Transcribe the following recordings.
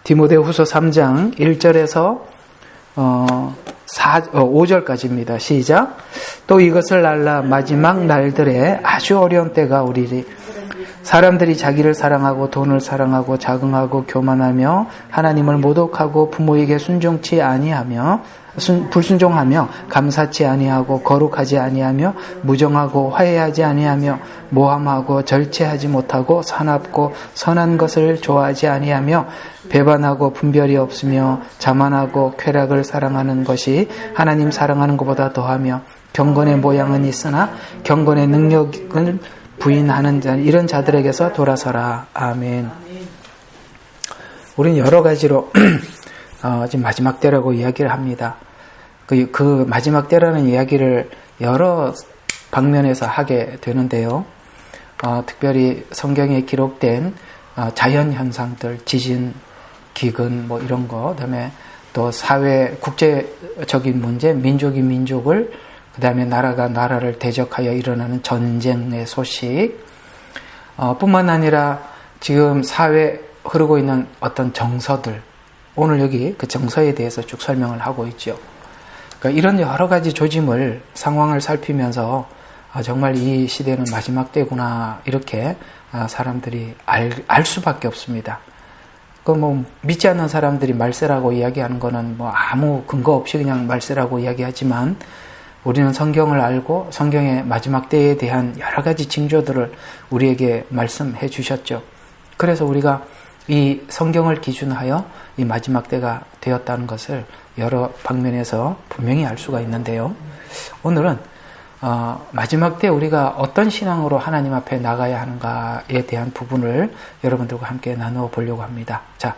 디모데후서 3장 1절에서 5절까지입니다. 시작. 또 이것을 알라. 마지막 날들에 아주 어려운 때가 오리리. 사람들이 자기를 사랑하고 돈을 사랑하고 자긍하고 교만하며 하나님을 모독하고 부모에게 순종치 아니하며 불순종하며 감사치 아니하고 거룩하지 아니하며 무정하고 화해하지 아니하며 모함하고 절제하지 못하고 사납고 선한 것을 좋아하지 아니하며 배반하고 분별이 없으며 자만하고 쾌락을 사랑하는 것이 하나님 사랑하는 것보다 더하며 경건의 모양은 있으나 경건의 능력을 부인하는 자, 이런 자들에게서 돌아서라. 아멘. 우리는 여러 가지로 지금 마지막 때라고 이야기를 합니다. 그 마지막 때라는 이야기를 여러 방면에서 하게 되는데요. 특별히 성경에 기록된 자연 현상들, 지진, 기근, 뭐 이런 거, 그다음에 또 사회, 국제적인 문제, 민족이 민족을, 그다음에 나라가 나라를 대적하여 일어나는 전쟁의 소식, 뿐만 아니라 지금 사회에 흐르고 있는 어떤 정서들, 오늘 여기 그 정서에 대해서 쭉 설명을 하고 있죠. 그러니까 이런 여러 가지 조짐을, 상황을 살피면서 정말 이 시대는 마지막 때구나, 이렇게 사람들이 알 수밖에 없습니다. 믿지 않는 사람들이 말세라고 이야기하는 거는 아무 근거 없이 그냥 말세라고 이야기하지만, 우리는 성경을 알고 성경의 마지막 때에 대한 여러 가지 징조들을 우리에게 말씀해 주셨죠. 그래서 우리가 이 성경을 기준하여 이 마지막 때가 되었다는 것을 여러 방면에서 분명히 알 수가 있는데요. 오늘은 마지막 때 우리가 어떤 신앙으로 하나님 앞에 나가야 하는가에 대한 부분을 여러분들과 함께 나누어 보려고 합니다. 자,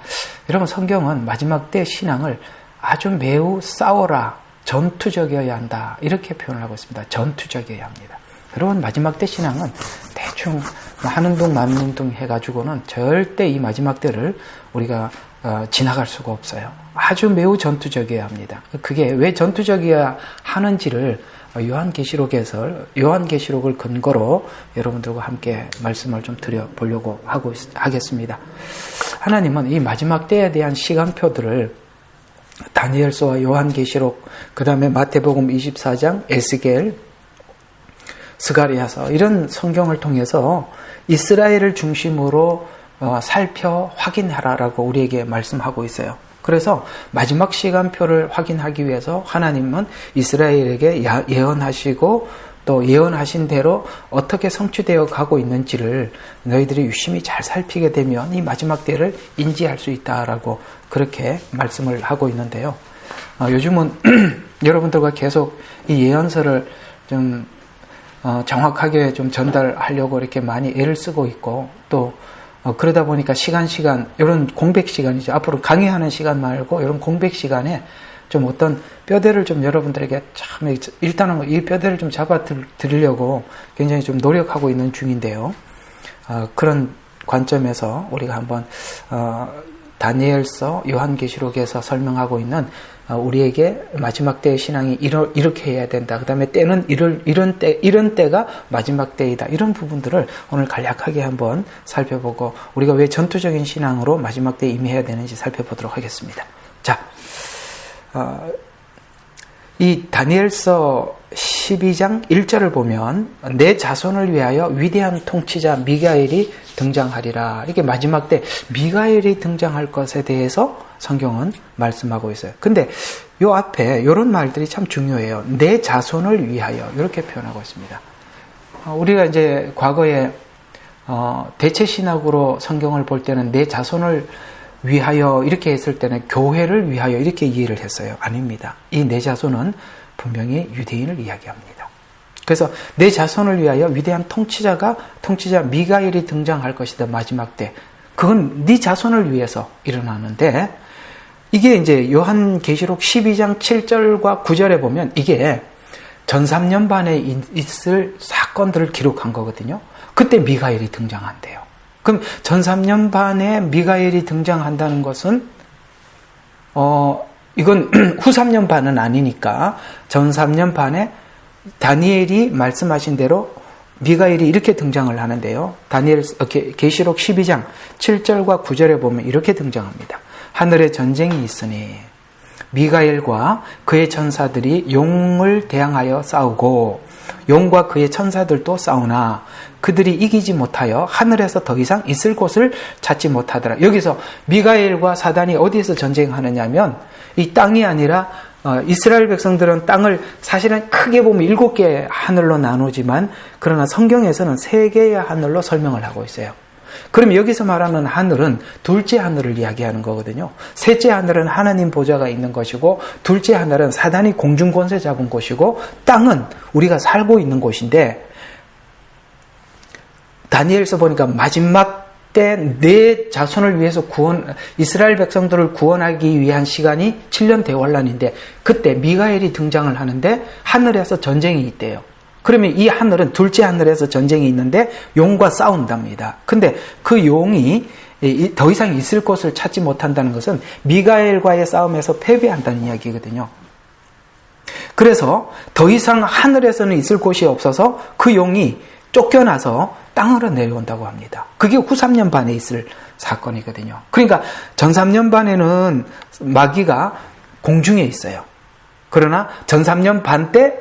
여러분, 성경은 마지막 때 신앙을 아주 매우 싸워라, 전투적이어야 한다, 이렇게 표현을 하고 있습니다. 전투적이어야 합니다. 여러분, 마지막 때 신앙은 대충 하는 둥 마는 둥 해가지고는 절대 이 마지막 때를 우리가 지나갈 수가 없어요. 아주 매우 전투적이어야 합니다. 그게 왜 전투적이어야 하는지를 요한계시록을 근거로 여러분들과 함께 말씀을 좀 드려보려고 하겠습니다. 하나님은 이 마지막 때에 대한 시간표들을 다니엘서와 요한계시록, 그 다음에 마태복음 24장, 에스겔, 스가랴서, 이런 성경을 통해서 이스라엘을 중심으로 살펴 확인하라라고 우리에게 말씀하고 있어요. 그래서 마지막 시간표를 확인하기 위해서 하나님은 이스라엘에게 예언하시고 또 예언하신 대로 어떻게 성취되어 가고 있는지를 너희들이 유심히 잘 살피게 되면 이 마지막 때를 인지할 수 있다라고 그렇게 말씀을 하고 있는데요. 요즘은 여러분들과 계속 이 예언서를 좀 정확하게 좀 전달하려고 이렇게 많이 애를 쓰고 있고, 또 그러다 보니까 시간 이런 공백 시간이죠. 앞으로 강의하는 시간 말고 이런 공백 시간에 좀 어떤 뼈대를 좀 여러분들에게 참 일단은 이 뼈대를 좀 잡아 드리려고 굉장히 좀 노력하고 있는 중인데요. 그런 관점에서 우리가 한번 다니엘서, 요한계시록에서 설명하고 있는 우리에게 마지막 때의 신앙이 이렇게 해야 된다. 그 다음에 때는 이런 때가 마지막 때이다. 이런 부분들을 오늘 간략하게 한번 살펴보고 우리가 왜 전투적인 신앙으로 마지막 때에 임해야 되는지 살펴보도록 하겠습니다. 자, 이 다니엘서 12장 1절을 보면 내 자손을 위하여 위대한 통치자 미가엘이 등장하리라. 이게 마지막 때 미가엘이 등장할 것에 대해서 성경은 말씀하고 있어요. 근데 요 앞에 이런 말들이 참 중요해요. 내 자손을 위하여, 이렇게 표현하고 있습니다. 우리가 이제 과거에 대체 신학으로 성경을 볼 때는 내 자손을 위하여 이렇게 했을 때는 교회를 위하여 이렇게 이해를 했어요. 아닙니다. 이 내 자손은 분명히 유대인을 이야기합니다. 그래서 내 자손을 위하여 위대한 통치자 미가엘이 등장할 것이다. 마지막 때. 그건 네 자손을 위해서 일어나는데, 이게 이제 요한계시록 12장 7절과 9절에 보면 이게 전 3년 반에 있을 사건들을 기록한 거거든요. 그때 미가엘이 등장한대요. 그럼 전 3년 반에 미가엘이 등장한다는 것은 이건 후 3년 반은 아니니까 전 3년 반에 다니엘이 말씀하신 대로 미가엘이 이렇게 등장을 하는데요. 계시록 12장 7절과 9절에 보면 이렇게 등장합니다. 하늘에 전쟁이 있으니 미가엘과 그의 천사들이 용을 대항하여 싸우고 용과 그의 천사들도 싸우나 그들이 이기지 못하여 하늘에서 더 이상 있을 곳을 찾지 못하더라. 여기서 미가엘과 사단이 어디에서 전쟁하느냐면 이 땅이 아니라 이스라엘 백성들은 땅을 사실은 크게 보면 7개의 하늘로 나누지만 그러나 성경에서는 3개의 하늘로 설명을 하고 있어요. 그럼 여기서 말하는 하늘은 둘째 하늘을 이야기하는 거거든요. 셋째 하늘은 하나님 보좌가 있는 것이고 둘째 하늘은 사단이 공중 권세 잡은 곳이고 땅은 우리가 살고 있는 곳인데 다니엘서 보니까 마지막 때 내 자손을 위해서 이스라엘 백성들을 구원하기 위한 시간이 7년 대환란인데 그때 미가엘이 등장을 하는데 하늘에서 전쟁이 있대요. 그러면 이 하늘은 둘째 하늘에서 전쟁이 있는데 용과 싸운답니다. 근데 그 용이 더 이상 있을 곳을 찾지 못한다는 것은 미가엘과의 싸움에서 패배한다는 이야기거든요. 그래서 더 이상 하늘에서는 있을 곳이 없어서 그 용이 쫓겨나서 땅으로 내려온다고 합니다. 그게 후 3년 반에 있을 사건이거든요. 그러니까 전 3년 반에는 마귀가 공중에 있어요. 그러나 전 3년 반 때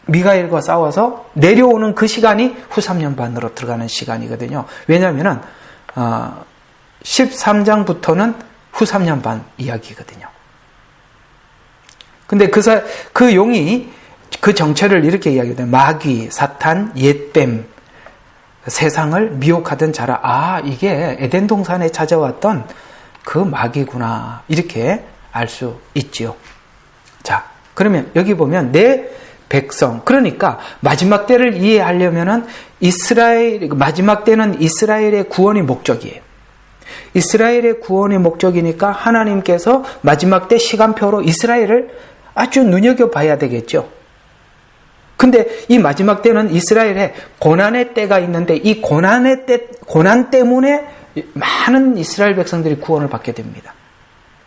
미가엘과 싸워서 내려오는 그 시간이 후 3년 반으로 들어가는 시간이거든요. 왜냐하면 13장부터는 후 3년 반 이야기거든요. 근데 그 용이 그 정체를 이렇게 이야기해요. 마귀, 사탄, 옛뱀, 세상을 미혹하던 자라. 이게 에덴 동산에 찾아왔던 그 마귀구나. 이렇게 알 수 있지요. 자, 그러면 여기 보면 내 백성, 그러니까 마지막 때를 이해하려면은 마지막 때는 이스라엘의 구원이 목적이에요. 이스라엘의 구원이 목적이니까 하나님께서 마지막 때 시간표로 이스라엘을 아주 눈여겨봐야 되겠죠. 근데 이 마지막 때는 이스라엘에 고난의 때가 있는데 이 고난 때문에 많은 이스라엘 백성들이 구원을 받게 됩니다.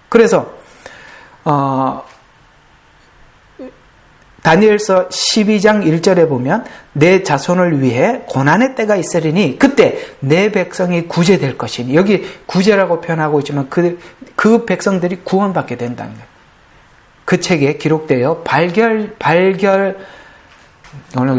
그래서 다니엘서 12장 1절에 보면 내 자손을 위해 고난의 때가 있으리니 그때 내 백성이 구제될 것이니, 여기 구제라고 표현하고 있지만 그 백성들이 구원받게 된다는 거예요. 그 책에 기록되어 발견될 오늘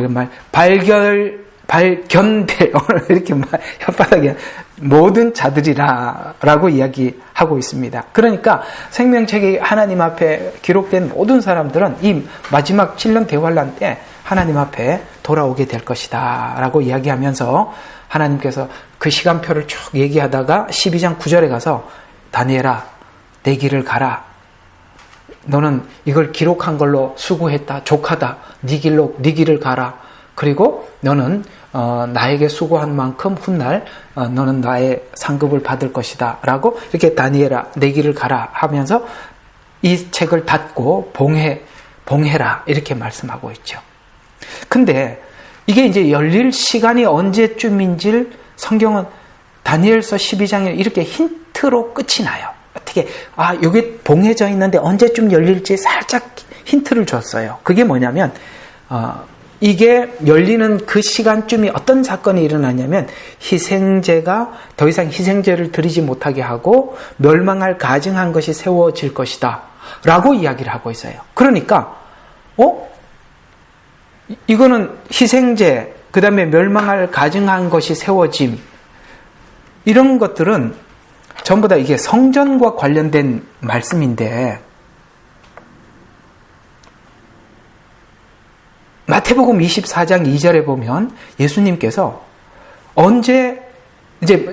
이렇게 혓바닥에 모든 자들이라고 이야기하고 있습니다. 그러니까 생명책이 하나님 앞에 기록된 모든 사람들은 이 마지막 7년 대환란 때 하나님 앞에 돌아오게 될 것이다 라고 이야기하면서 하나님께서 그 시간표를 쭉 얘기하다가 12장 9절에 가서 다니엘아 내 길을 가라. 너는 이걸 기록한 걸로 수고했다. 족하다. 네 길을 가라. 그리고 너는 나에게 수고한 만큼 훗날 너는 나의 상급을 받을 것이다 라고 이렇게 다니엘아 내 길을 가라 하면서 이 책을 닫고 봉해라 이렇게 말씀하고 있죠. 근데 이게 이제 열릴 시간이 언제쯤인지를 성경은 다니엘서 12장에 이렇게 힌트로 끝이 나요. 어떻게 여기 봉해져 있는데 언제쯤 열릴지 살짝 힌트를 줬어요. 그게 뭐냐면 이게 열리는 그 시간쯤이 어떤 사건이 일어나냐면 희생제가 더 이상 희생제를 드리지 못하게 하고 멸망할 가증한 것이 세워질 것이다 라고 이야기를 하고 있어요. 그러니까 이거는 희생제, 그 다음에 멸망할 가증한 것이 세워짐, 이런 것들은 전부 다 이게 성전과 관련된 말씀인데 마태복음 24장 2절에 보면 예수님께서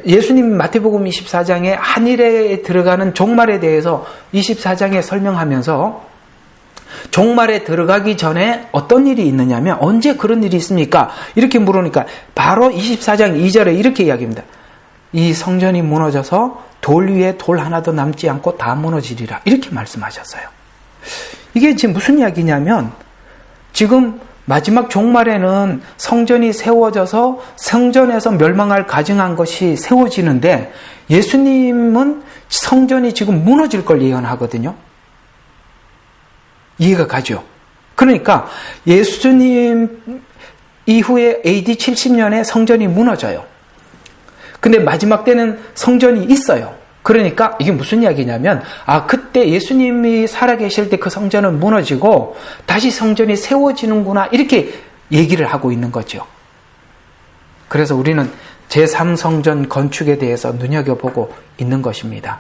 예수님 마태복음 24장에 한일에 들어가는 종말에 대해서 24장에 설명하면서 종말에 들어가기 전에 어떤 일이 있느냐면 언제 그런 일이 있습니까? 이렇게 물으니까 바로 24장 2절에 이렇게 이야기합니다. 이 성전이 무너져서 돌 위에 돌 하나도 남지 않고 다 무너지리라 이렇게 말씀하셨어요. 이게 지금 무슨 이야기냐면 지금 마지막 종말에는 성전이 세워져서 성전에서 멸망할 가증한 것이 세워지는데 예수님은 성전이 지금 무너질 걸 예언하거든요. 이해가 가죠. 그러니까 예수님 이후에 AD 70년에 성전이 무너져요. 근데 마지막 때는 성전이 있어요. 그러니까 이게 무슨 이야기냐면, 그때 예수님이 살아계실 때 그 성전은 무너지고 다시 성전이 세워지는구나, 이렇게 얘기를 하고 있는 거죠. 그래서 우리는 제3성전 건축에 대해서 눈여겨보고 있는 것입니다.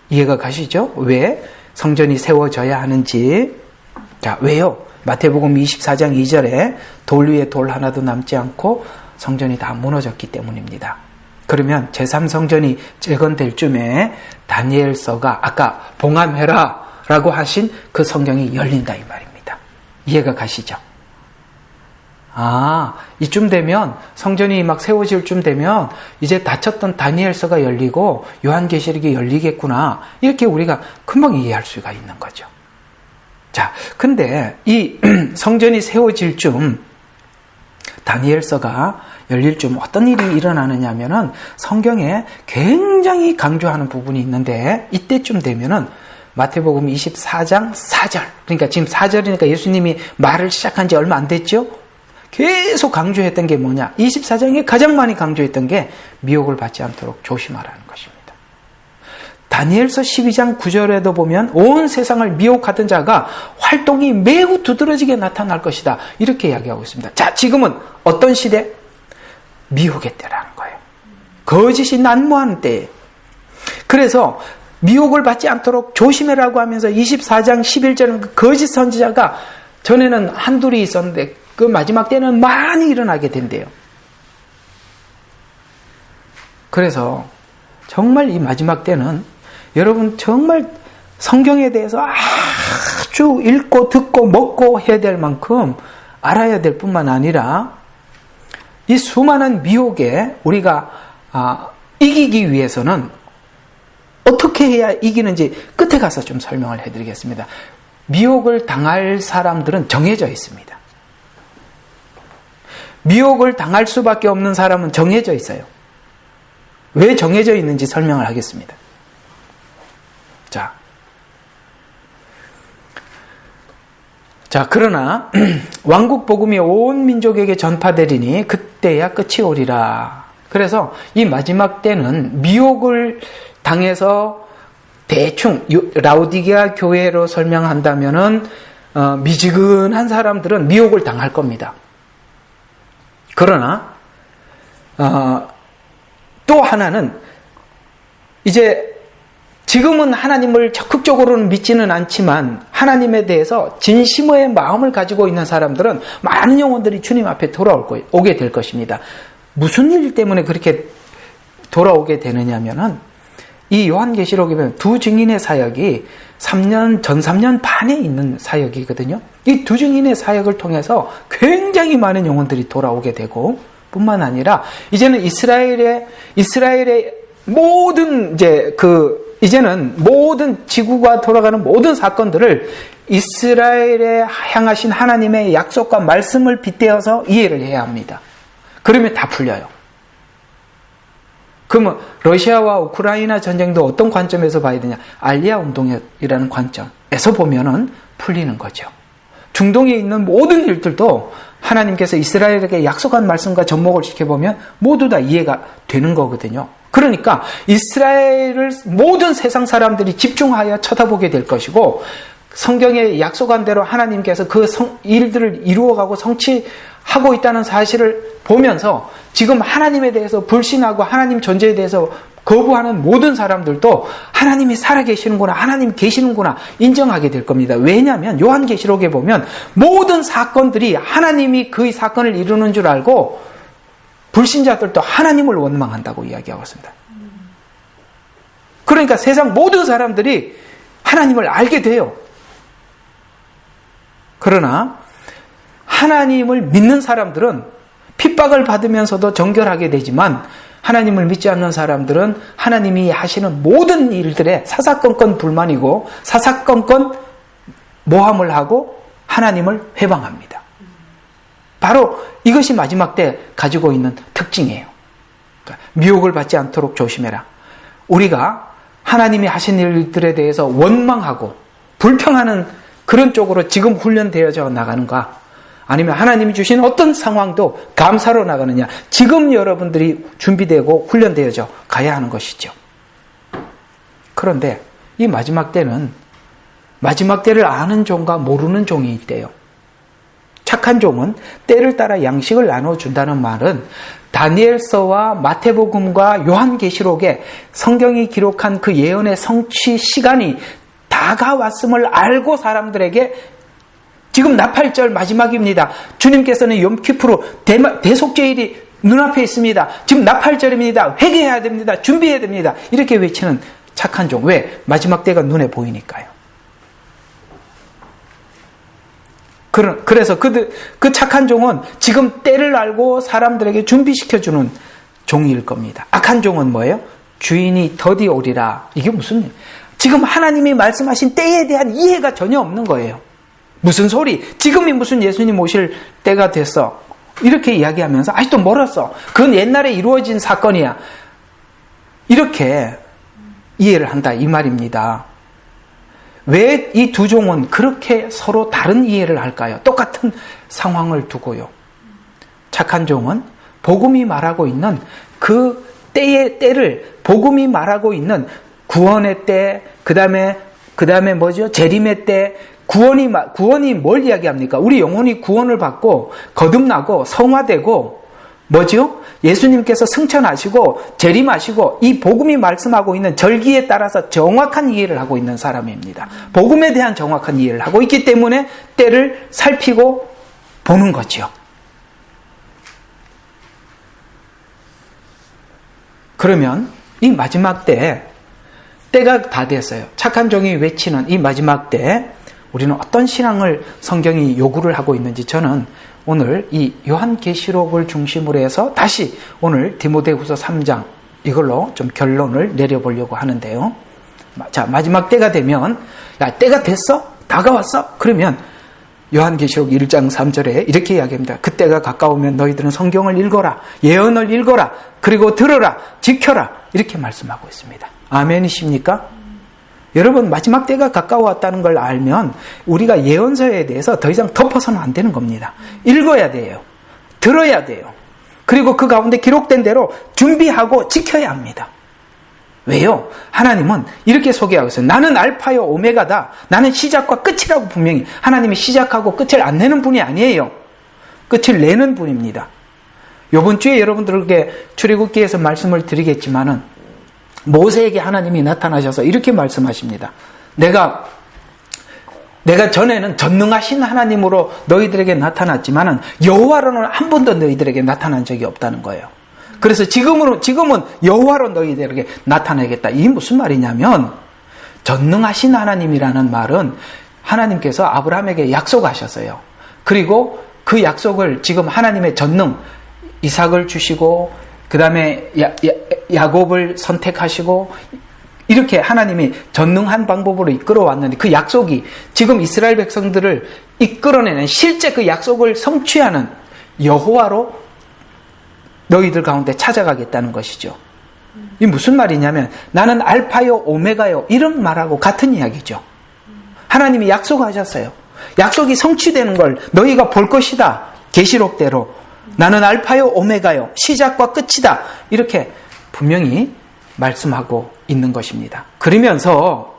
이해가 가시죠? 왜 성전이 세워져야 하는지. 자, 왜요? 마태복음 24장 2절에 돌 위에 돌 하나도 남지 않고 성전이 다 무너졌기 때문입니다. 그러면 제3성전이 재건될 쯤에 다니엘서가 아까 봉함해라 라고 하신 그 성경이 열린다 이 말입니다. 이해가 가시죠? 이쯤 되면, 성전이 막 세워질 쯤 되면 이제 닫혔던 다니엘서가 열리고 요한계시록이 열리겠구나, 이렇게 우리가 금방 이해할 수가 있는 거죠. 자, 근데 이 성전이 세워질 쯤, 다니엘서가 열릴 쯤 어떤 일이 일어나느냐 하면은 성경에 굉장히 강조하는 부분이 있는데, 이때쯤 되면은 마태복음 24장 4절, 그러니까 지금 4절이니까 예수님이 말을 시작한 지 얼마 안 됐죠? 계속 강조했던 게 뭐냐? 24장에 가장 많이 강조했던 게 미혹을 받지 않도록 조심하라는 것입니다. 다니엘서 12장 9절에도 보면 온 세상을 미혹하던 자가 활동이 매우 두드러지게 나타날 것이다, 이렇게 이야기하고 있습니다. 자, 지금은 어떤 시대? 미혹의 때라는 거예요. 거짓이 난무하는 때예요. 그래서 미혹을 받지 않도록 조심해라고 하면서 24장 11절은 그 거짓 선지자가 전에는 한둘이 있었는데 그 마지막 때는 많이 일어나게 된대요. 그래서 정말 이 마지막 때는 여러분 정말 성경에 대해서 아주 읽고 듣고 먹고 해야 될 만큼 알아야 될 뿐만 아니라 이 수많은 미혹에 우리가 이기기 위해서는 어떻게 해야 이기는지 끝에 가서 좀 설명을 해드리겠습니다. 미혹을 당할 사람들은 정해져 있습니다. 미혹을 당할 수밖에 없는 사람은 정해져 있어요. 왜 정해져 있는지 설명을 하겠습니다. 자, 그러나 왕국 복음이 온 민족에게 전파되리니 그때야 끝이 오리라. 그래서 이 마지막 때는 미혹을 당해서 대충 라오디게아 교회로 설명한다면은 미지근한 사람들은 미혹을 당할 겁니다. 그러나 또 하나는 이제 지금은 하나님을 적극적으로는 믿지는 않지만 하나님에 대해서 진심의 마음을 가지고 있는 사람들은 많은 영혼들이 주님 앞에 오게 될 것입니다. 무슨 일 때문에 그렇게 돌아오게 되느냐면은 이 요한계시록에 보면 두 증인의 사역이 전 3년 반에 있는 사역이거든요. 이 두 증인의 사역을 통해서 굉장히 많은 영혼들이 돌아오게 되고, 뿐만 아니라 이제는 이스라엘의 모든 이제는 모든 지구가 돌아가는 모든 사건들을 이스라엘에 향하신 하나님의 약속과 말씀을 빗대어서 이해를 해야 합니다. 그러면 다 풀려요. 그러면 러시아와 우크라이나 전쟁도 어떤 관점에서 봐야 되냐? 알리아 운동이라는 관점에서 보면은 풀리는 거죠. 중동에 있는 모든 일들도 하나님께서 이스라엘에게 약속한 말씀과 접목을 시켜보면 모두 다 이해가 되는 거거든요. 그러니까 이스라엘을 모든 세상 사람들이 집중하여 쳐다보게 될 것이고, 성경에 약속한 대로 하나님께서 그 일들을 이루어가고 성취하고 있다는 사실을 보면서 지금 하나님에 대해서 불신하고 하나님 존재에 대해서 거부하는 모든 사람들도 하나님이 살아계시는구나, 하나님 계시는구나 인정하게 될 겁니다. 왜냐하면 요한계시록에 보면 모든 사건들이 하나님이 그 사건을 이루는 줄 알고 불신자들도 하나님을 원망한다고 이야기하고 있습니다. 그러니까 세상 모든 사람들이 하나님을 알게 돼요. 그러나 하나님을 믿는 사람들은 핍박을 받으면서도 정결하게 되지만, 하나님을 믿지 않는 사람들은 하나님이 하시는 모든 일들에 사사건건 불만이고 사사건건 모함을 하고 하나님을 회방합니다. 바로 이것이 마지막 때 가지고 있는 특징이에요. 미혹을 받지 않도록 조심해라. 우리가 하나님이 하신 일들에 대해서 원망하고 불평하는 그런 쪽으로 지금 훈련되어져 나가는가, 아니면 하나님이 주신 어떤 상황도 감사로 나가느냐, 지금 여러분들이 준비되고 훈련되어져 가야 하는 것이죠. 그런데 이 마지막 때는 마지막 때를 아는 종과 모르는 종이 있대요. 착한 종은 때를 따라 양식을 나눠준다는 말은 다니엘서와 마태복음과 요한계시록에 성경이 기록한 그 예언의 성취 시간이 다가왔음을 알고 사람들에게 지금 나팔절 마지막입니다. 주님께서는 염키푸르 대속죄일이 눈앞에 있습니다. 지금 나팔절입니다. 회개해야 됩니다. 준비해야 됩니다. 이렇게 외치는 착한 종. 왜? 마지막 때가 눈에 보이니까요. 그래서 그 착한 종은 지금 때를 알고 사람들에게 준비시켜주는 종일 겁니다. 악한 종은 뭐예요? 주인이 더디 오리라. 이게 무슨, 지금 하나님이 말씀하신 때에 대한 이해가 전혀 없는 거예요. 무슨 소리? 지금이 무슨 예수님 오실 때가 됐어. 이렇게 이야기하면서 아직도 멀었어. 그건 옛날에 이루어진 사건이야. 이렇게 이해를 한다 이 말입니다. 왜 이 두 종은 그렇게 서로 다른 이해를 할까요? 똑같은 상황을 두고요. 착한 종은 복음이 말하고 있는 그 때의 때를, 복음이 말하고 있는 구원의 때, 그 다음에 뭐죠? 재림의 때, 구원이 뭘 이야기합니까? 우리 영혼이 구원을 받고 거듭나고 성화되고 뭐죠? 예수님께서 승천하시고 재림하시고 이 복음이 말씀하고 있는 절기에 따라서 정확한 이해를 하고 있는 사람입니다. 복음에 대한 정확한 이해를 하고 있기 때문에 때를 살피고 보는 거죠. 그러면 이 마지막 때가 다 됐어요. 착한 종이 외치는 이 마지막 때 우리는 어떤 신앙을 성경이 요구를 하고 있는지 저는 오늘 이 요한계시록을 중심으로 해서 다시 오늘 디모데후서 3장 이걸로 좀 결론을 내려보려고 하는데요. 자, 마지막 때가 되면 야, 때가 됐어? 다가왔어? 그러면 요한계시록 1장 3절에 이렇게 이야기합니다. 그때가 가까우면 너희들은 성경을 읽어라, 예언을 읽어라, 그리고 들어라, 지켜라 이렇게 말씀하고 있습니다. 아멘이십니까? 여러분 마지막 때가 가까워왔다는 걸 알면 우리가 예언서에 대해서 더 이상 덮어서는 안 되는 겁니다. 읽어야 돼요. 들어야 돼요. 그리고 그 가운데 기록된 대로 준비하고 지켜야 합니다. 왜요? 하나님은 이렇게 소개하고 있어요. 나는 알파요 오메가다. 나는 시작과 끝이라고 분명히. 하나님이 시작하고 끝을 안 내는 분이 아니에요. 끝을 내는 분입니다. 이번 주에 여러분들에게 출애굽기에서 말씀을 드리겠지만은 모세에게 하나님이 나타나셔서 이렇게 말씀하십니다. 내가 전에는 전능하신 하나님으로 너희들에게 나타났지만은 여호와로는 한 번도 너희들에게 나타난 적이 없다는 거예요. 그래서 지금은 여호와로 너희들에게 나타나겠다. 이게 무슨 말이냐면 전능하신 하나님이라는 말은 하나님께서 아브라함에게 약속하셨어요. 그리고 그 약속을 지금 하나님의 전능, 이삭을 주시고 그 다음에 야곱을 선택하시고 이렇게 하나님이 전능한 방법으로 이끌어왔는데 그 약속이 지금 이스라엘 백성들을 이끌어내는 실제 그 약속을 성취하는 여호와로 너희들 가운데 찾아가겠다는 것이죠. 이 무슨 말이냐면 나는 알파요 오메가요 이런 말하고 같은 이야기죠. 하나님이 약속하셨어요. 약속이 성취되는 걸 너희가 볼 것이다. 계시록대로 나는 알파요 오메가요 시작과 끝이다 이렇게 분명히 말씀하고 있는 것입니다. 그러면서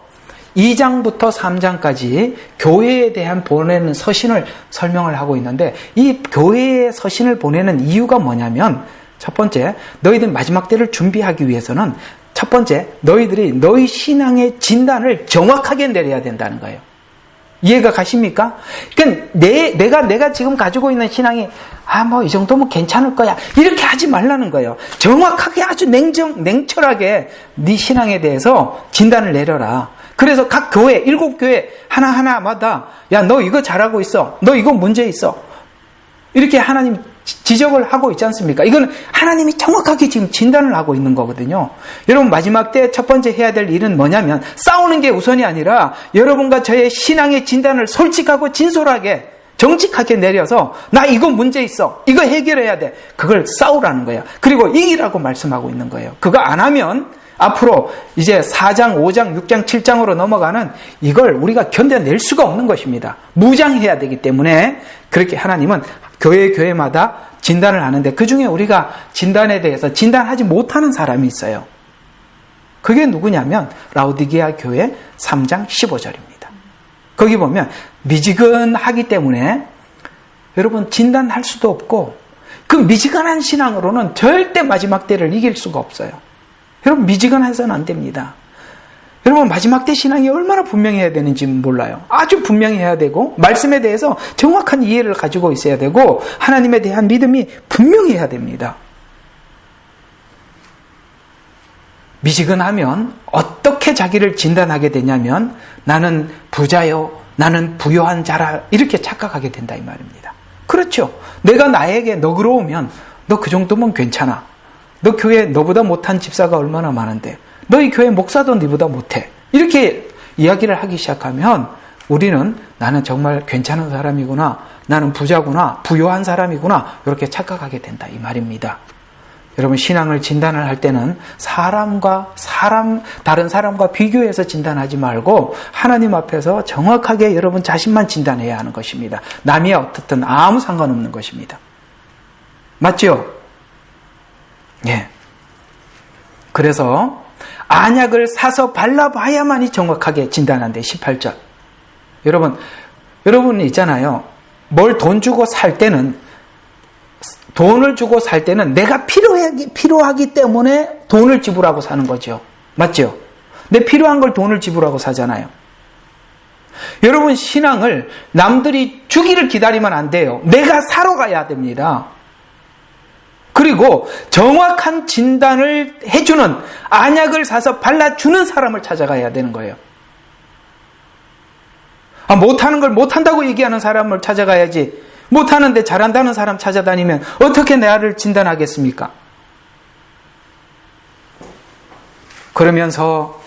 2장부터 3장까지 교회에 대한 보내는 서신을 설명을 하고 있는데 이 교회에 서신을 보내는 이유가 뭐냐면 첫 번째 너희들 마지막 때를 준비하기 위해서는 첫 번째 너희들이 너희 신앙의 진단을 정확하게 내려야 된다는 거예요. 이해가 가십니까? 그러니까 내가 지금 가지고 있는 신앙이 뭐 이 정도면 괜찮을 거야 이렇게 하지 말라는 거예요. 정확하게 아주 냉철하게 네 신앙에 대해서 진단을 내려라. 그래서 각 교회 7교회 하나하나마다 야 너 이거 잘하고 있어, 너 이거 문제 있어 이렇게 하나님 지적을 하고 있지 않습니까? 이건 하나님이 정확하게 지금 진단을 하고 있는 거거든요. 여러분 마지막 때 첫 번째 해야 될 일은 뭐냐면 싸우는 게 우선이 아니라 여러분과 저의 신앙의 진단을 솔직하고 진솔하게 정직하게 내려서 나 이거 문제 있어, 이거 해결해야 돼, 그걸 싸우라는 거예요. 그리고 이기라고 말씀하고 있는 거예요. 그거 안 하면 앞으로 이제 4장, 5장, 6장, 7장으로 넘어가는 이걸 우리가 견뎌낼 수가 없는 것입니다. 무장해야 되기 때문에 그렇게 하나님은 교회마다 진단을 하는데 그 중에 우리가 진단에 대해서 진단하지 못하는 사람이 있어요. 그게 누구냐면 라오디게아 교회 3장 15절입니다. 거기 보면 미지근하기 때문에 여러분 진단할 수도 없고 그 미지근한 신앙으로는 절대 마지막 때를 이길 수가 없어요. 여러분 미지근해서는 안 됩니다. 여러분 마지막 때 신앙이 얼마나 분명해야 되는지 몰라요. 아주 분명히 해야 되고 말씀에 대해서 정확한 이해를 가지고 있어야 되고 하나님에 대한 믿음이 분명히 해야 됩니다. 미지근하면 어떻게 자기를 진단하게 되냐면 나는 부자요, 나는 부요한 자라 이렇게 착각하게 된다 이 말입니다. 그렇죠. 내가 나에게 너그러우면 너 그 정도면 괜찮아. 너 교회 너보다 못한 집사가 얼마나 많은데 너희 교회 목사도 너보다 못해. 이렇게 이야기를 하기 시작하면 우리는 나는 정말 괜찮은 사람이구나. 나는 부자구나. 부요한 사람이구나. 이렇게 착각하게 된다 이 말입니다. 여러분 신앙을 진단을 할 때는 다른 사람과 비교해서 진단하지 말고 하나님 앞에서 정확하게 여러분 자신만 진단해야 하는 것입니다. 남이 어떻든 아무 상관없는 것입니다. 맞죠? 예. 그래서 안약을 사서 발라봐야만이 정확하게 진단한대 18절. 여러분 있잖아요. 뭘 돈 주고 살 때는 돈을 주고 살 때는 내가 필요하기 때문에 돈을 지불하고 사는 거죠. 맞죠? 내 필요한 걸 돈을 지불하고 사잖아요. 여러분 신앙을 남들이 주기를 기다리면 안 돼요. 내가 사러 가야 됩니다. 그리고 정확한 진단을 해주는 안약을 사서 발라주는 사람을 찾아가야 되는 거예요. 못하는 걸 못한다고 얘기하는 사람을 찾아가야지 못하는데 잘한다는 사람 찾아다니면 어떻게 나를 진단하겠습니까? 그러면서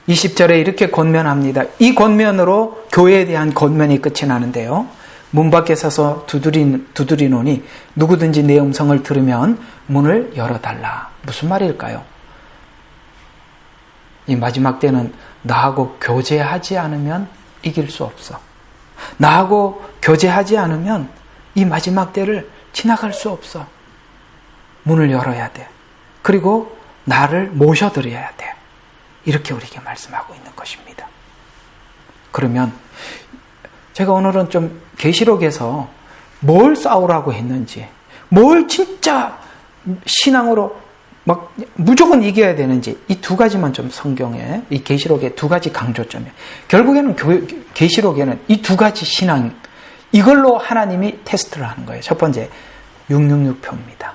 20절에 이렇게 권면합니다. 이 권면으로 교회에 대한 권면이 끝이 나는데요. 문 밖에 서서 두드리노니 누구든지 내 음성을 들으면 문을 열어달라. 무슨 말일까요? 이 마지막 때는 나하고 교제하지 않으면 이길 수 없어. 나하고 교제하지 않으면 이 마지막 때를 지나갈 수 없어. 문을 열어야 돼. 그리고 나를 모셔드려야 돼. 이렇게 우리에게 말씀하고 있는 것입니다. 그러면 제가 오늘은 좀 계시록에서 뭘 싸우라고 했는지, 뭘 진짜 신앙으로 막 무조건 이겨야 되는지 이 두 가지만 좀 성경에 이 계시록의 두 가지 강조점이에요. 결국에는 계시록에는 이 두 가지 신앙 이걸로 하나님이 테스트를 하는 거예요. 첫 번째 666표입니다.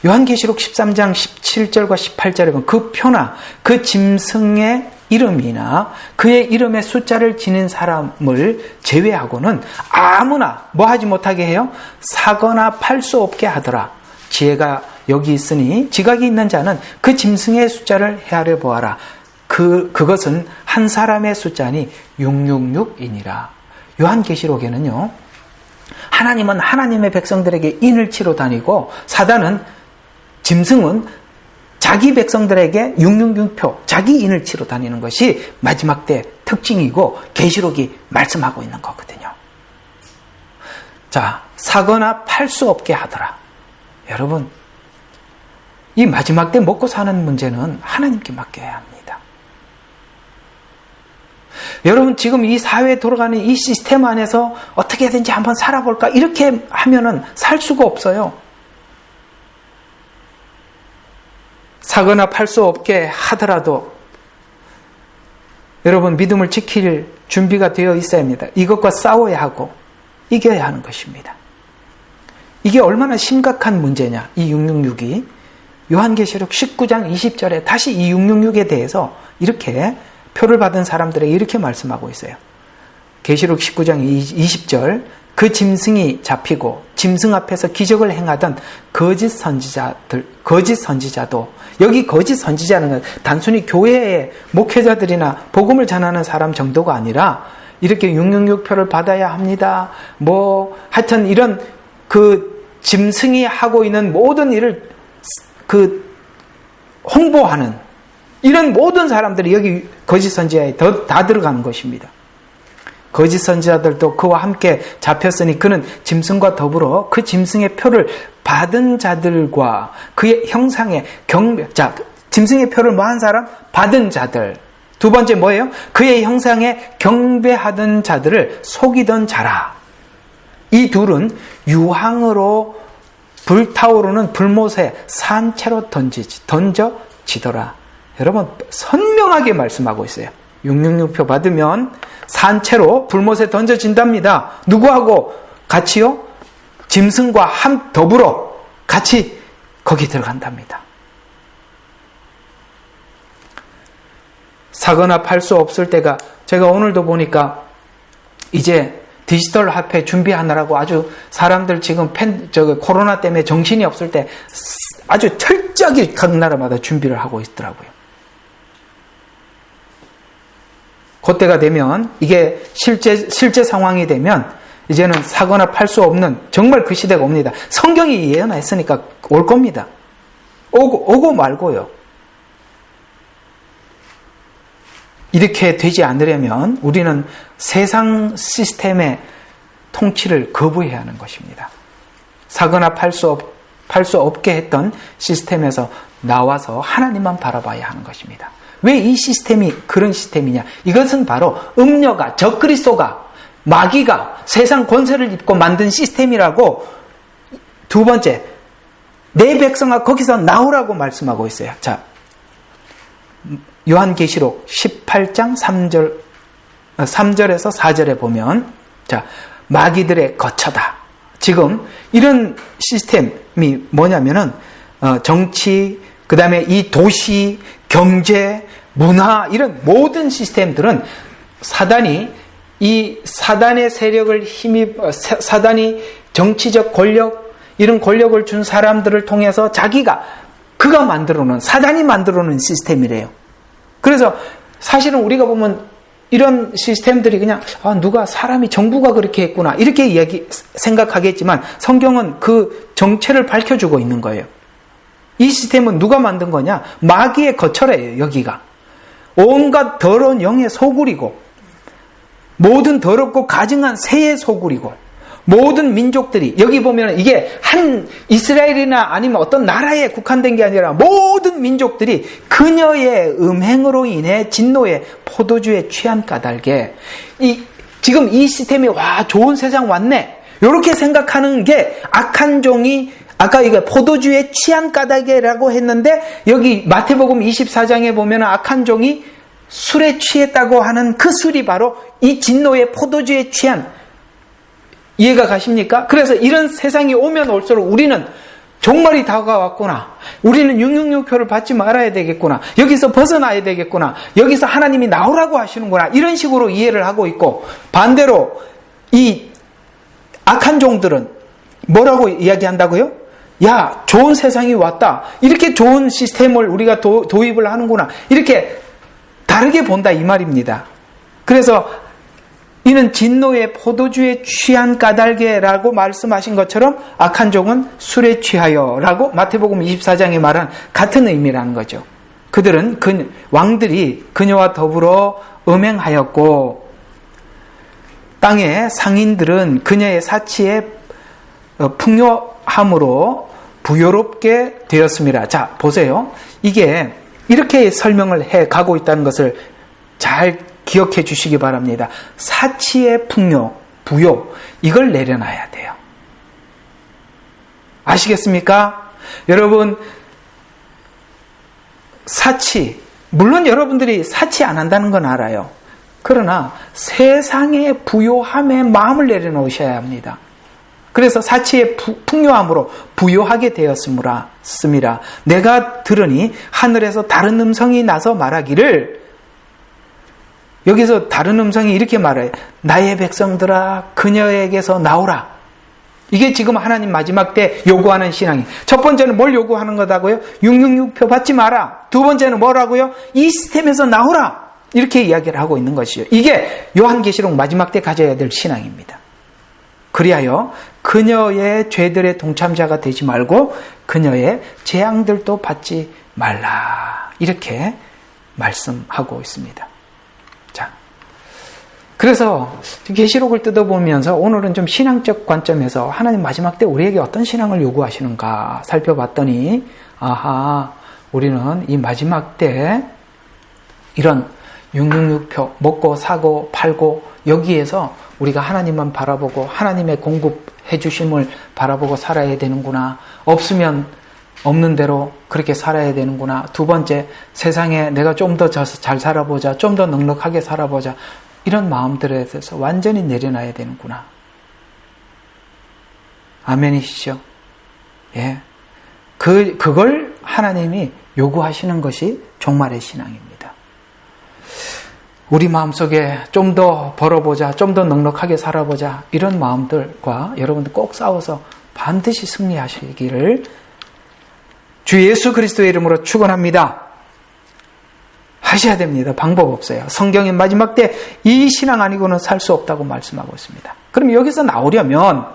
요한계시록 13장 17절과 18절에 보면 그 표나 그 짐승의 이름이나 그의 이름의 숫자를 지닌 사람을 제외하고는 아무나 뭐 하지 못하게 해요? 사거나 팔 수 없게 하더라. 지혜가 여기 있으니 지각이 있는 자는 그 짐승의 숫자를 헤아려 보아라. 그것은 한 사람의 숫자니 666이니라. 요한계시록에는요. 하나님은 하나님의 백성들에게 인을 치러 다니고 사단은 짐승은 자기 백성들에게 666표 자기 인을 치러 다니는 것이 마지막 때 특징이고 계시록이 말씀하고 있는 거거든요. 자, 사거나 팔 수 없게 하더라. 여러분, 이 마지막 때 먹고 사는 문제는 하나님께 맡겨야 합니다. 여러분, 지금 이 사회에 돌아가는 이 시스템 안에서 어떻게든지 한번 살아볼까? 이렇게 하면은 살 수가 없어요. 사거나 팔 수 없게 하더라도 여러분 믿음을 지킬 준비가 되어 있어야 합니다. 이것과 싸워야 하고 이겨야 하는 것입니다. 이게 얼마나 심각한 문제냐, 이 666이. 요한계시록 19장 20절에 다시 이 666에 대해서 이렇게 표를 받은 사람들에게 이렇게 말씀하고 있어요. 계시록 19장 20절, 그 짐승이 잡히고 짐승 앞에서 기적을 행하던 거짓 선지자도, 여기 거짓 선지자는 단순히 교회의 목회자들이나 복음을 전하는 사람 정도가 아니라 이렇게 666표를 받아야 합니다. 하여튼 이런 그 짐승이 하고 있는 모든 일을 홍보하는 이런 모든 사람들이 여기 거짓 선지자에 다 들어가는 것입니다. 거짓 선지자들도 그와 함께 잡혔으니 그는 짐승과 더불어 그 짐승의 표를 받은 자들과 그의 형상의 짐승의 표를 뭐 한 사람? 받은 자들. 두 번째 뭐예요? 그의 형상에 경배하던 자들을 속이던 자라. 이 둘은 유황으로 불타오르는 불못에 산채로 던져지더라. 여러분 선명하게 말씀하고 있어요. 666표 받으면 산채로 불못에 던져진답니다. 누구하고 같이요? 짐승과 더불어 같이 거기 들어간답니다. 사거나 팔 수 없을 때가, 제가 오늘도 보니까 이제 디지털 화폐 준비하느라고 아주 사람들 지금 코로나 때문에 정신이 없을 때 아주 철저하게 각 나라마다 준비를 하고 있더라고요. 그때가 되면, 이게 실제 상황이 되면 이제는 사거나 팔 수 없는 정말 그 시대가 옵니다. 성경이 예언했으니까 올 겁니다. 오고 말고요. 이렇게 되지 않으려면 우리는 세상 시스템의 통치를 거부해야 하는 것입니다. 사거나 팔 수 없게 했던 시스템에서 나와서 하나님만 바라봐야 하는 것입니다. 왜 이 시스템이 그런 시스템이냐? 이것은 바로 음녀가, 적그리스도가, 마귀가 세상 권세를 입고 만든 시스템이라고. 두 번째, 내 백성아 거기서 나오라고 말씀하고 있어요. 자, 요한계시록 18장 3절에서 4절에 보면, 자, 마귀들의 거처다. 지금 이런 시스템이 뭐냐면은 정치, 그 다음에 이 도시, 경제, 문화, 이런 모든 시스템들은 이 사단의 세력을 사단이 정치적 권력, 이런 권력을 준 사람들을 통해서 그가 만들어 놓은, 사단이 만들어 놓은 시스템이래요. 그래서 사실은 우리가 보면 이런 시스템들이 그냥 정부가 그렇게 했구나 이렇게 생각하겠지만, 성경은 그 정체를 밝혀주고 있는 거예요. 이 시스템은 누가 만든 거냐? 마귀의 거처래요. 여기가 온갖 더러운 영의 소굴이고, 모든 더럽고 가증한 새의 소굴이고, 모든 민족들이, 여기 보면 이게 한 이스라엘이나 아니면 어떤 나라에 국한된 게 아니라 모든 민족들이 그녀의 음행으로 인해 진노의 포도주에 취한 까닭에, 지금 이 시스템이 좋은 세상 왔네 이렇게 생각하는 게 악한 종이, 아까 이거 포도주에 취한 까닭에라고 했는데, 여기 마태복음 24장에 보면 악한 종이 술에 취했다고 하는 그 술이 바로 이 진노의 포도주에 취한, 이해가 가십니까? 그래서 이런 세상이 오면 올수록 우리는 종말이 다가왔구나, 우리는 666표를 받지 말아야 되겠구나, 여기서 벗어나야 되겠구나, 여기서 하나님이 나오라고 하시는구나, 이런 식으로 이해를 하고 있고, 반대로 이 악한 종들은 뭐라고 이야기한다고요? 야, 좋은 세상이 왔다, 이렇게 좋은 시스템을 우리가 도입을 하는구나, 이렇게 다르게 본다 이 말입니다. 그래서 이는 진노의 포도주에 취한 까닭에라고 말씀하신 것처럼 악한 종은 술에 취하여라고 마태복음 24장에 말한 같은 의미라는 거죠. 그들은 왕들이 그녀와 더불어 음행하였고, 땅의 상인들은 그녀의 사치에 풍요함으로 부요롭게 되었습니다. 자, 보세요. 이게 이렇게 설명을 해 가고 있다는 것을 잘 기억해 주시기 바랍니다. 사치의 풍요, 부요, 이걸 내려놔야 돼요. 아시겠습니까? 여러분, 사치, 물론 여러분들이 사치 안 한다는 건 알아요. 그러나 세상의 부요함에 마음을 내려놓으셔야 합니다. 그래서 사치의 풍요함으로 부요하게 되었습니다. 내가 들으니 하늘에서 다른 음성이 나서 말하기를, 여기서 다른 음성이 이렇게 말해요. 나의 백성들아 그녀에게서 나오라. 이게 지금 하나님 마지막 때 요구하는 신앙이, 첫 번째는 뭘 요구하는 거다고요? 666표 받지 마라. 두 번째는 뭐라고요? 이 시스템에서 나오라. 이렇게 이야기를 하고 있는 것이죠. 이게 요한계시록 마지막 때 가져야 될 신앙입니다. 그리하여 그녀의 죄들의 동참자가 되지 말고 그녀의 재앙들도 받지 말라. 이렇게 말씀하고 있습니다. 자, 그래서 계시록을 뜯어보면서 오늘은 좀 신앙적 관점에서 하나님 마지막 때 우리에게 어떤 신앙을 요구하시는가 살펴봤더니, 아하, 우리는 이 마지막 때 이런 666표 먹고 사고 팔고 여기에서 우리가 하나님만 바라보고 하나님의 공급해 주심을 바라보고 살아야 되는구나. 없으면 없는 대로 그렇게 살아야 되는구나. 두 번째, 세상에 내가 좀 더 잘 살아보자. 좀 더 넉넉하게 살아보자. 이런 마음들에 대해서 완전히 내려놔야 되는구나. 아멘이시죠? 예. 그걸 하나님이 요구하시는 것이 종말의 신앙입니다. 우리 마음속에 좀 더 벌어보자, 좀 더 넉넉하게 살아보자, 이런 마음들과 여러분들 꼭 싸워서 반드시 승리하시기를 주 예수 그리스도의 이름으로 축원합니다. 하셔야 됩니다. 방법 없어요. 성경의 마지막 때 이 신앙 아니고는 살 수 없다고 말씀하고 있습니다. 그럼 여기서 나오려면,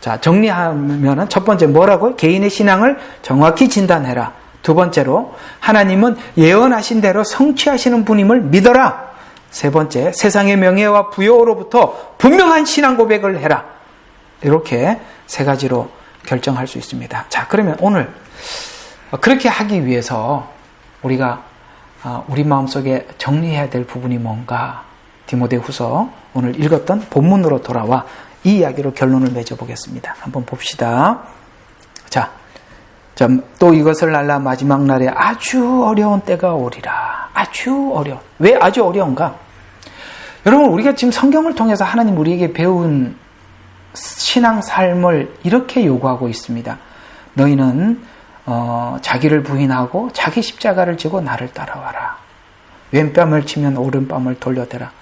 자, 정리하면은 첫 번째 뭐라고요? 개인의 신앙을 정확히 진단해라. 두 번째로, 하나님은 예언하신 대로 성취하시는 분임을 믿어라. 세 번째, 세상의 명예와 부여로부터 분명한 신앙 고백을 해라. 이렇게 세 가지로 결정할 수 있습니다. 자, 그러면 오늘 그렇게 하기 위해서 우리가 우리 마음속에 정리해야 될 부분이 뭔가, 디모데후서 오늘 읽었던 본문으로 돌아와 이 이야기로 결론을 맺어보겠습니다. 한번 봅시다. 자, 또 이것을 알라. 마지막 날에 아주 어려운 때가 오리라. 아주 어려운. 왜 아주 어려운가? 여러분, 우리가 지금 성경을 통해서 하나님 우리에게 배운 신앙 삶을 이렇게 요구하고 있습니다. 너희는 자기를 부인하고 자기 십자가를 지고 나를 따라와라. 왼뺨을 치면 오른뺨을 돌려대라.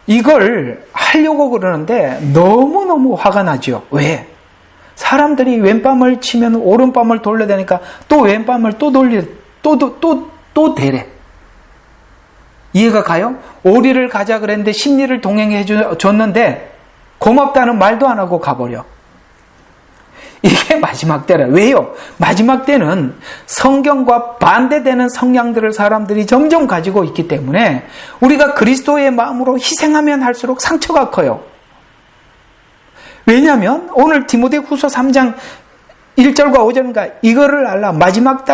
이걸 하려고 그러는데 너무너무 화가 나죠. 왜? 사람들이 왼뺨을 치면 오른뺨을 돌려대니까 또 왼뺨을 또 대래. 이해가 가요? 오리를 가자 그랬는데 십리를 동행해 줬는데 고맙다는 말도 안 하고 가버려. 이게 마지막 때라. 왜요? 마지막 때는 성경과 반대되는 성향들을 사람들이 점점 가지고 있기 때문에 우리가 그리스도의 마음으로 희생하면 할수록 상처가 커요. 왜냐하면 오늘 디모데후서 3장 1절과 5절인가 이거를 알라. 마지막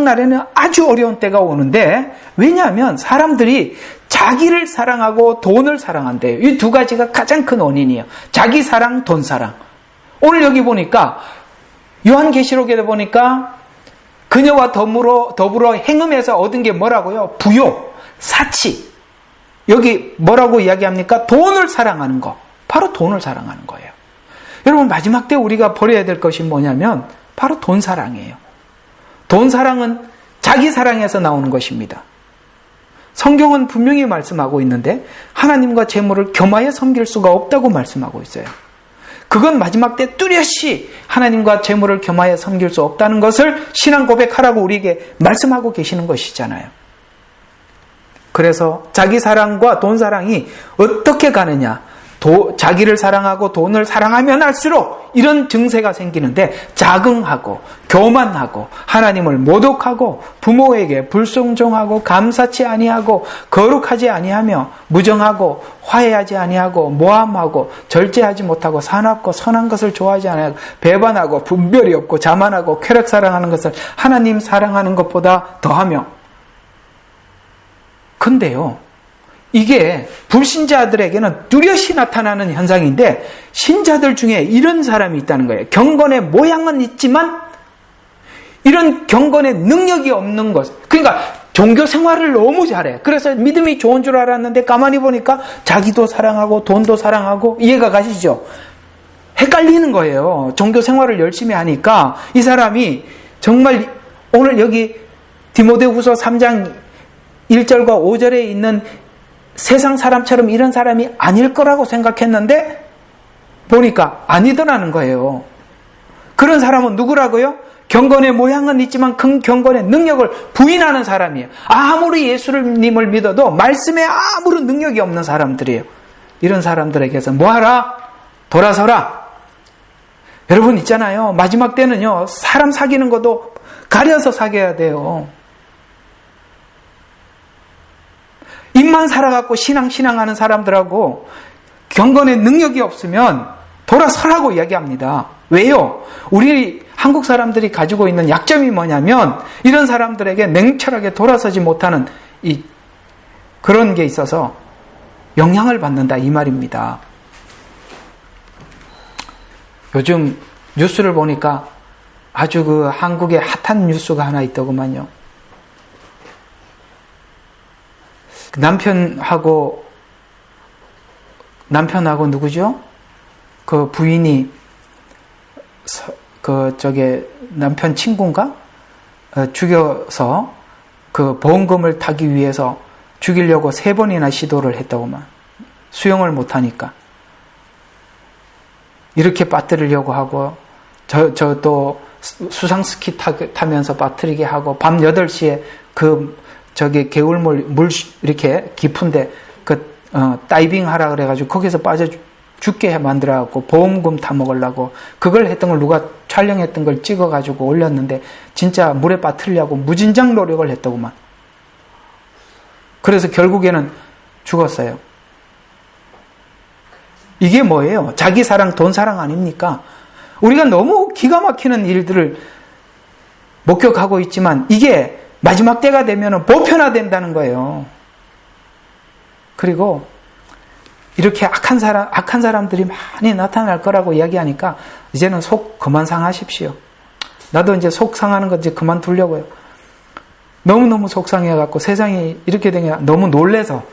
날에는 아주 어려운 때가 오는데, 왜냐하면 사람들이 자기를 사랑하고 돈을 사랑한대요. 이 두 가지가 가장 큰 원인이에요. 자기 사랑, 돈 사랑. 오늘 여기 보니까 요한계시록에 보니까 그녀와 더불어 행음에서 얻은 게 뭐라고요? 부요, 사치. 여기 뭐라고 이야기합니까? 돈을 사랑하는 거. 바로 돈을 사랑하는 거예요. 여러분, 마지막 때 우리가 버려야 될 것이 뭐냐면 바로 돈 사랑이에요. 돈 사랑은 자기 사랑에서 나오는 것입니다. 성경은 분명히 말씀하고 있는데 하나님과 재물을 겸하여 섬길 수가 없다고 말씀하고 있어요. 그건 마지막 때 뚜렷이 하나님과 재물을 겸하여 섬길 수 없다는 것을 신앙 고백하라고 우리에게 말씀하고 계시는 것이잖아요. 그래서 자기 사랑과 돈 사랑이 어떻게 가느냐? 자기를 사랑하고 돈을 사랑하면 할수록 이런 증세가 생기는데, 자긍하고 교만하고 하나님을 모독하고 부모에게 불순종하고 감사치 아니하고 거룩하지 아니하며 무정하고 화해하지 아니하고 모함하고 절제하지 못하고 사납고 선한 것을 좋아하지 아니하고 배반하고 분별이 없고 자만하고 쾌락 사랑하는 것을 하나님 사랑하는 것보다 더하며. 근데요, 이게 불신자들에게는 뚜렷이 나타나는 현상인데 신자들 중에 이런 사람이 있다는 거예요. 경건의 모양은 있지만 이런 경건의 능력이 없는 것. 그러니까 종교 생활을 너무 잘해. 그래서 믿음이 좋은 줄 알았는데 가만히 보니까 자기도 사랑하고 돈도 사랑하고. 이해가 가시죠? 헷갈리는 거예요. 종교 생활을 열심히 하니까 이 사람이 정말 오늘 여기 디모데후서 3장 1절과 5절에 있는 세상 사람처럼 이런 사람이 아닐 거라고 생각했는데 보니까 아니더라는 거예요. 그런 사람은 누구라고요? 경건의 모양은 있지만 그 경건의 능력을 부인하는 사람이에요. 아무리 예수님을 믿어도 말씀에 아무런 능력이 없는 사람들이에요. 이런 사람들에게서 뭐하라? 돌아서라. 여러분 있잖아요. 마지막 때는요, 사람 사귀는 것도 가려서 사귀어야 돼요. 입만 살아갖고 신앙하는 사람들하고 경건의 능력이 없으면 돌아서라고 이야기합니다. 왜요? 우리 한국 사람들이 가지고 있는 약점이 뭐냐면 이런 사람들에게 냉철하게 돌아서지 못하는 그런 게 있어서 영향을 받는다 이 말입니다. 요즘 뉴스를 보니까 아주 그 한국의 핫한 뉴스가 하나 있더구만요. 남편하고 누구죠? 그 부인이 남편 친구인가? 죽여서 그 보험금을 타기 위해서 죽이려고 3번이나 시도를 했다고만. 수영을 못하니까. 이렇게 빠뜨리려고 하고, 또 수상스키 타면서 빠뜨리게 하고, 밤 8시에 개울물, 이렇게 깊은데, 다이빙 하라 그래가지고, 거기서 빠져 죽게 만들어갖고, 보험금 타먹으려고, 그걸 했던 걸 누가 촬영했던 걸 찍어가지고 올렸는데, 진짜 물에 빠뜨리려고 무진장 노력을 했더구만. 그래서 결국에는 죽었어요. 이게 뭐예요? 자기 사랑, 돈 사랑 아닙니까? 우리가 너무 기가 막히는 일들을 목격하고 있지만 이게 마지막 때가 되면 보편화된다는 거예요. 그리고 이렇게 악한 사람들이 많이 나타날 거라고 이야기하니까 이제는 속 그만 상하십시오. 나도 이제 속 상하는 거 이제 그만두려고요. 너무너무 속상해갖고 세상이 이렇게 되냐 너무 놀래서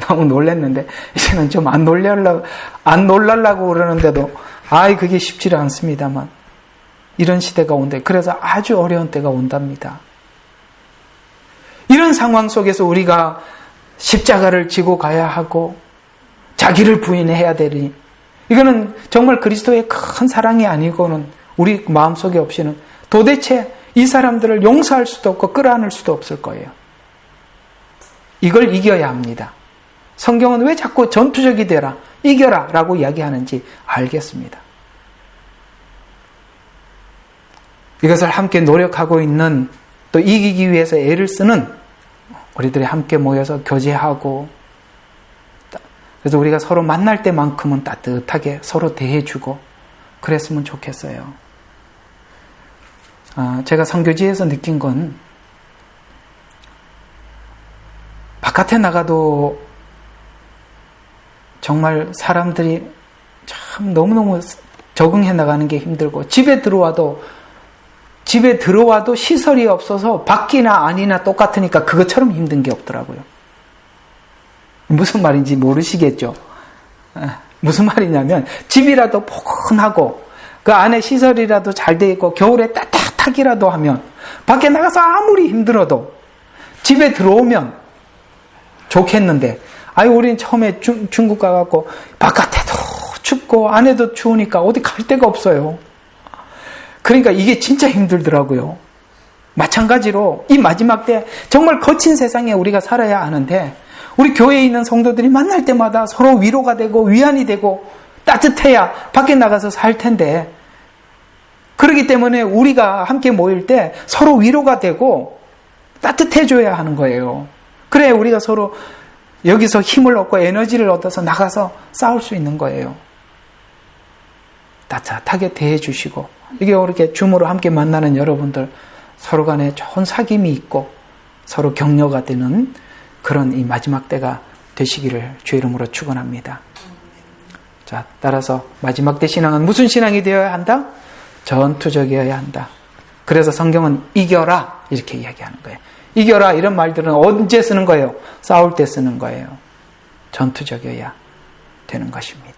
너무 놀랬는데 이제는 좀 안 놀라려고 그러는데도 그게 쉽지는 않습니다만 이런 시대가 온대. 그래서 아주 어려운 때가 온답니다. 이런 상황 속에서 우리가 십자가를 지고 가야 하고 자기를 부인해야 되니 이거는 정말 그리스도의 큰 사랑이 아니고는 우리 마음속에 없이는 도대체 이 사람들을 용서할 수도 없고 끌어안을 수도 없을 거예요. 이걸 이겨야 합니다. 성경은 왜 자꾸 전투적이 되라, 이겨라 라고 이야기하는지 알겠습니다. 이것을 함께 노력하고 있는, 또 이기기 위해서 애를 쓰는 우리들이 함께 모여서 교제하고, 그래서 우리가 서로 만날 때만큼은 따뜻하게 서로 대해주고 그랬으면 좋겠어요. 제가 선교지에서 느낀 건 바깥에 나가도 정말 사람들이 참 너무너무 적응해 나가는 게 힘들고 집에 들어와도 시설이 없어서 밖이나 안이나 똑같으니까 그것처럼 힘든 게 없더라고요. 무슨 말인지 모르시겠죠? 무슨 말이냐면 집이라도 포근하고 그 안에 시설이라도 잘 돼 있고 겨울에 따뜻하기라도 하면 밖에 나가서 아무리 힘들어도 집에 들어오면 좋겠는데 우리는 처음에 중국 가갖고 바깥에도 춥고 안에도 추우니까 어디 갈 데가 없어요. 그러니까 이게 진짜 힘들더라고요. 마찬가지로 이 마지막 때 정말 거친 세상에 우리가 살아야 하는데 우리 교회에 있는 성도들이 만날 때마다 서로 위로가 되고 위안이 되고 따뜻해야 밖에 나가서 살 텐데 그렇기 때문에 우리가 함께 모일 때 서로 위로가 되고 따뜻해줘야 하는 거예요. 그래 우리가 서로 여기서 힘을 얻고 에너지를 얻어서 나가서 싸울 수 있는 거예요. 따뜻하게 대해주시고 이게 이렇게 줌으로 함께 만나는 여러분들 서로 간에 좋은 사귐이 있고 서로 격려가 되는 그런 이 마지막 때가 되시기를 주의 이름으로 축원합니다. 자, 따라서 마지막 때 신앙은 무슨 신앙이 되어야 한다? 전투적이어야 한다. 그래서 성경은 이겨라 이렇게 이야기하는 거예요. 이겨라 이런 말들은 언제 쓰는 거예요? 싸울 때 쓰는 거예요. 전투적이어야 되는 것입니다.